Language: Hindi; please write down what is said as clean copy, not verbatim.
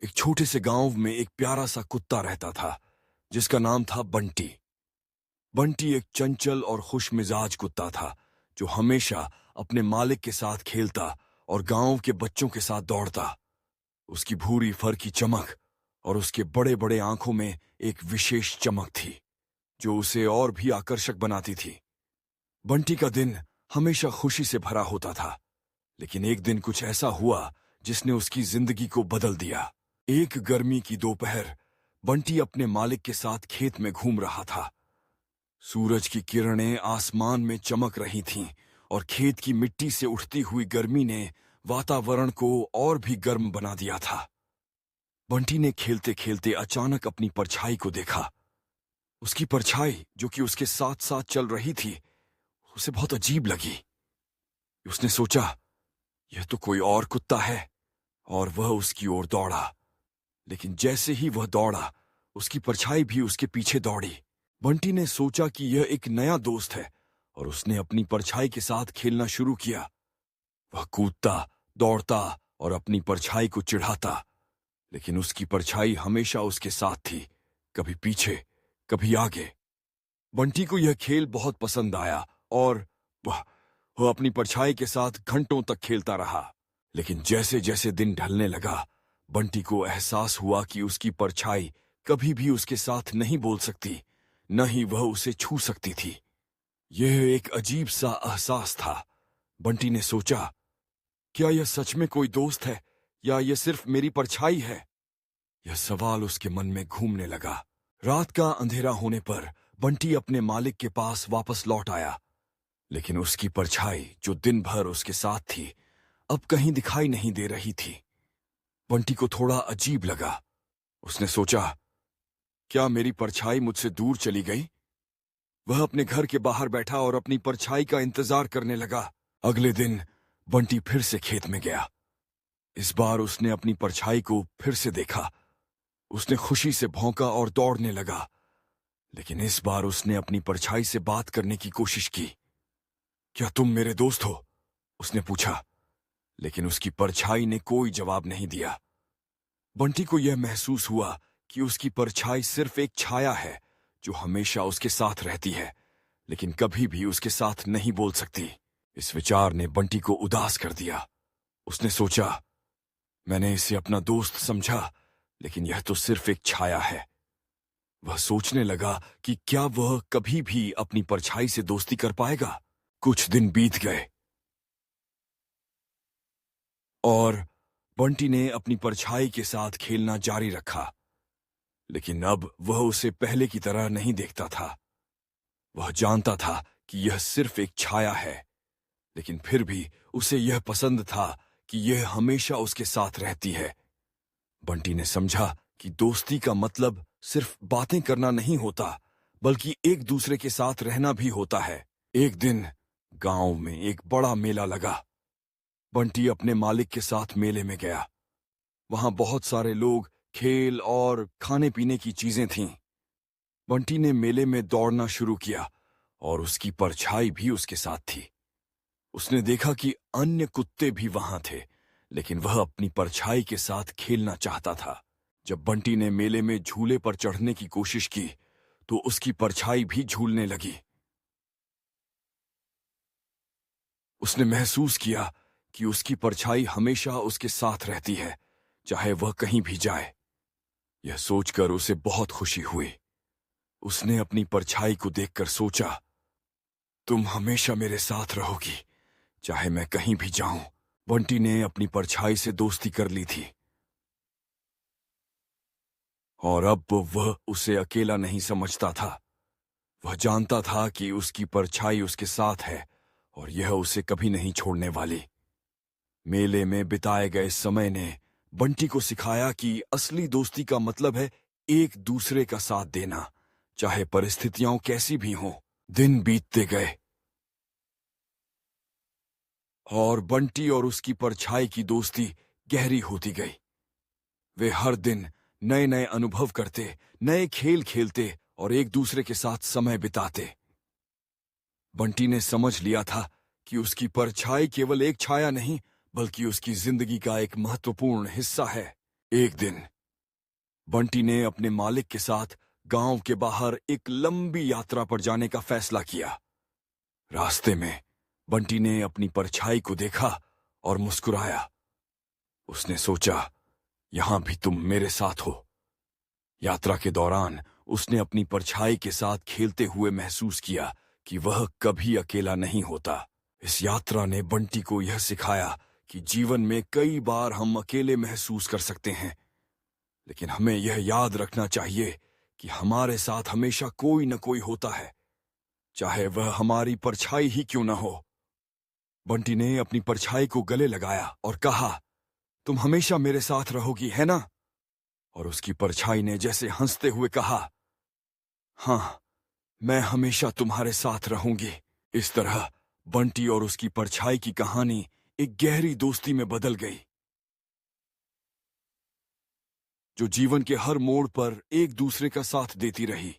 एक छोटे से गांव में एक प्यारा सा कुत्ता रहता था जिसका नाम था बंटी। बंटी एक चंचल और खुश मिजाज कुत्ता था जो हमेशा अपने मालिक के साथ खेलता और गांव के बच्चों के साथ दौड़ता। उसकी भूरी फर की चमक और उसके बड़े बड़े आंखों में एक विशेष चमक थी जो उसे और भी आकर्षक बनाती थी। बंटी का दिन हमेशा खुशी से भरा होता था, लेकिन एक दिन कुछ ऐसा हुआ जिसने उसकी जिंदगी को बदल दिया। एक गर्मी की दोपहर बंटी अपने मालिक के साथ खेत में घूम रहा था। सूरज की किरणें आसमान में चमक रही थीं और खेत की मिट्टी से उठती हुई गर्मी ने वातावरण को और भी गर्म बना दिया था। बंटी ने खेलते खेलते अचानक अपनी परछाई को देखा। उसकी परछाई जो कि उसके साथ साथ चल रही थी उसे बहुत अजीब लगी। उसने सोचा, यह तो कोई और कुत्ता है, और वह उसकी ओर दौड़ा। लेकिन जैसे ही वह दौड़ा, उसकी परछाई भी उसके पीछे दौड़ी। बंटी ने सोचा कि यह एक नया दोस्त है और उसने अपनी परछाई के साथ खेलना शुरू किया। वह कूदता, दौड़ता और अपनी परछाई को चिढ़ाता, लेकिन उसकी परछाई हमेशा उसके साथ थी, कभी पीछे, कभी आगे। बंटी को यह खेल बहुत पसंद आया और वह अपनी परछाई के साथ घंटों तक खेलता रहा। लेकिन जैसे जैसे दिन ढलने लगा, बंटी को एहसास हुआ कि उसकी परछाई कभी भी उसके साथ नहीं बोल सकती, न ही वह उसे छू सकती थी। यह एक अजीब सा एहसास था। बंटी ने सोचा, क्या यह सच में कोई दोस्त है या यह सिर्फ मेरी परछाई है? यह सवाल उसके मन में घूमने लगा। रात का अंधेरा होने पर बंटी अपने मालिक के पास वापस लौट आया, लेकिन उसकी परछाई जो दिन भर उसके साथ थी अब कहीं दिखाई नहीं दे रही थी। बंटी को थोड़ा अजीब लगा। उसने सोचा, क्या मेरी परछाई मुझसे दूर चली गई? वह अपने घर के बाहर बैठा और अपनी परछाई का इंतजार करने लगा। अगले दिन बंटी फिर से खेत में गया। इस बार उसने अपनी परछाई को फिर से देखा। उसने खुशी से भौंका और दौड़ने लगा, लेकिन इस बार उसने अपनी परछाई से बात करने की कोशिश की। क्या तुम मेरे दोस्त हो? उसने पूछा, लेकिन उसकी परछाई ने कोई जवाब नहीं दिया। बंटी को यह महसूस हुआ कि उसकी परछाई सिर्फ एक छाया है जो हमेशा उसके साथ रहती है, लेकिन कभी भी उसके साथ नहीं बोल सकती। इस विचार ने बंटी को उदास कर दिया। उसने सोचा, मैंने इसे अपना दोस्त समझा, लेकिन यह तो सिर्फ एक छाया है। वह सोचने लगा कि क्या वह कभी भी अपनी परछाई से दोस्ती कर पाएगा। कुछ दिन बीत गए और बंटी ने अपनी परछाई के साथ खेलना जारी रखा, लेकिन अब वह उसे पहले की तरह नहीं देखता था। वह जानता था कि यह सिर्फ एक छाया है, लेकिन फिर भी उसे यह पसंद था कि यह हमेशा उसके साथ रहती है। बंटी ने समझा कि दोस्ती का मतलब सिर्फ बातें करना नहीं होता, बल्कि एक दूसरे के साथ रहना भी होता है। एक दिन गांव में एक बड़ा मेला लगा। बंटी अपने मालिक के साथ मेले में गया। वहां बहुत सारे लोग, खेल और खाने पीने की चीजें थीं। बंटी ने मेले में दौड़ना शुरू किया और उसकी परछाई भी उसके साथ थी। उसने देखा कि अन्य कुत्ते भी वहां थे, लेकिन वह अपनी परछाई के साथ खेलना चाहता था। जब बंटी ने मेले में झूले पर चढ़ने की कोशिश की, तो उसकी परछाई भी झूलने लगी। उसने महसूस किया कि उसकी परछाई हमेशा उसके साथ रहती है, चाहे वह कहीं भी जाए। यह सोचकर उसे बहुत खुशी हुई। उसने अपनी परछाई को देखकर सोचा, तुम हमेशा मेरे साथ रहोगी, चाहे मैं कहीं भी जाऊं। बंटी ने अपनी परछाई से दोस्ती कर ली थी और अब वह उसे अकेला नहीं समझता था। वह जानता था कि उसकी परछाई उसके साथ है और यह उसे कभी नहीं छोड़ने वाली। मेले में बिताए गए समय ने बंटी को सिखाया कि असली दोस्ती का मतलब है एक दूसरे का साथ देना, चाहे परिस्थितियां कैसी भी हों। दिन बीतते गए और बंटी और उसकी परछाई की दोस्ती गहरी होती गई। वे हर दिन नए नए अनुभव करते, नए खेल खेलते और एक दूसरे के साथ समय बिताते। बंटी ने समझ लिया था कि उसकी परछाई केवल एक छाया नहीं, बल्कि उसकी जिंदगी का एक महत्वपूर्ण हिस्सा है। एक दिन बंटी ने अपने मालिक के साथ गांव के बाहर एक लंबी यात्रा पर जाने का फैसला किया। रास्ते में बंटी ने अपनी परछाई को देखा और मुस्कुराया। उसने सोचा, यहां भी तुम मेरे साथ हो। यात्रा के दौरान उसने अपनी परछाई के साथ खेलते हुए महसूस किया कि वह कभी अकेला नहीं होता। इस यात्रा ने बंटी को यह सिखाया कि जीवन में कई बार हम अकेले महसूस कर सकते हैं, लेकिन हमें यह याद रखना चाहिए कि हमारे साथ हमेशा कोई न कोई होता है, चाहे वह हमारी परछाई ही क्यों न हो। बंटी ने अपनी परछाई को गले लगाया और कहा, तुम हमेशा मेरे साथ रहोगी, है ना? और उसकी परछाई ने जैसे हंसते हुए कहा, हाँ, मैं हमेशा तुम्हारे साथ रहूंगी। इस तरह बंटी और उसकी परछाई की कहानी एक गहरी दोस्ती में बदल गई, जो जीवन के हर मोड़ पर एक दूसरे का साथ देती रही।